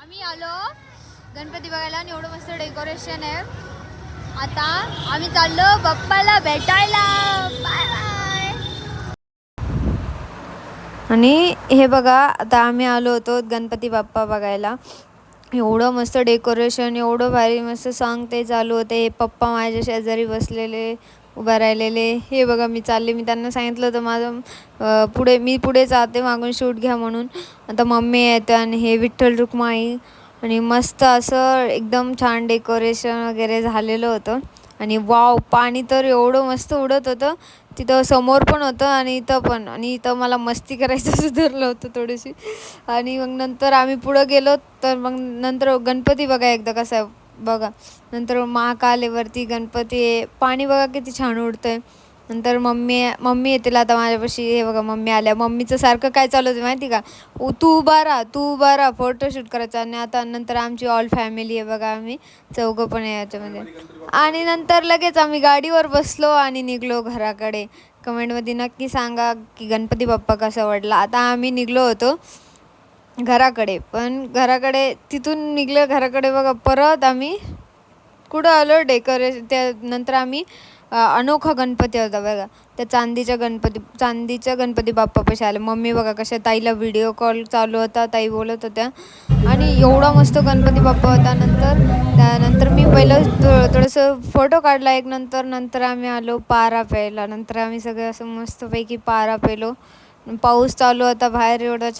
आम्ही आलो गणपती बघायला आणि एवढं मस्त डेकोरेशन आहे. आता आम्ही चाललो बाप्पाला भेटायला. Bye bye. आणि हे बघा आता आम्ही आलो होतो गणपती बाप्पा बघायला. एवढं मस्त डेकोरेशन, एवढं भारी मस्त सॉन्ग ते चालू होते. पप्पा माझ्या शेजारी बसलेले उभा राहिलेले. हे बघा मी चालले, मी त्यांना सांगितलं होतं माझं मी पुढे जाते मागून शूट घ्या म्हणून. आता मम्मी येते आणि हे विठ्ठल रुक्माई आणि मस्त असं एकदम छान डेकोरेशन वगैरे झालेलं होतं. आणि वाव, पाणी तर एवढं मस्त उडत होतं. तिथं समोर पण होतं आणि इथं पण. आणि इथं मला मस्ती करायचं सुधारलं होतं थोडीशी. आणि मग नंतर आम्ही पुढं गेलो तर मग नंतर गणपती बघा एकदा कसा आहे बघा. नंतर महाकालेवरती गणपती आहे. पाणी बघा किती छान उडतंय. नंतर मम्मी येतील आता माझ्यापाशी. हे बघा मम्मी आल्या. मम्मीचं सारखं काय चालू होतं माहिती का, तू उभा राहा फोटोशूट करायचा. आणि आता नंतर आमची ऑल फॅमिली आहे बघा, आम्ही चौघं पण आहे याच्यामध्ये. आणि नंतर लगेच आम्ही गाडीवर बसलो आणि निघलो घराकडे. कमेंटमध्ये नक्की सांगा की गणपती बाप्पा कसा वाटला. आता आम्ही निघलो होतो घराकडे, पण तिथून निघलं घराकडे बघा. परत आम्ही कुठं आलो डेकोरेशन, त्यानंतर आम्ही अनोखा गणपती होता बघा, त्या चांदीच्या गणपती बाप्पापाशी आले. मम्मी बघा कशा ताईला व्हिडिओ कॉल चालू होता, ताई बोलत होत्या. आणि एवढा मस्त गणपती बाप्पा होता. त्यानंतर मी पहिलं थोडंसं फोटो काढला एक. नंतर आम्ही आलो पारा प्यायला. नंतर आम्ही सगळे असं मस्तपैकी पारा पेलो. पाऊस चालू होता बाहेर, एवढा छान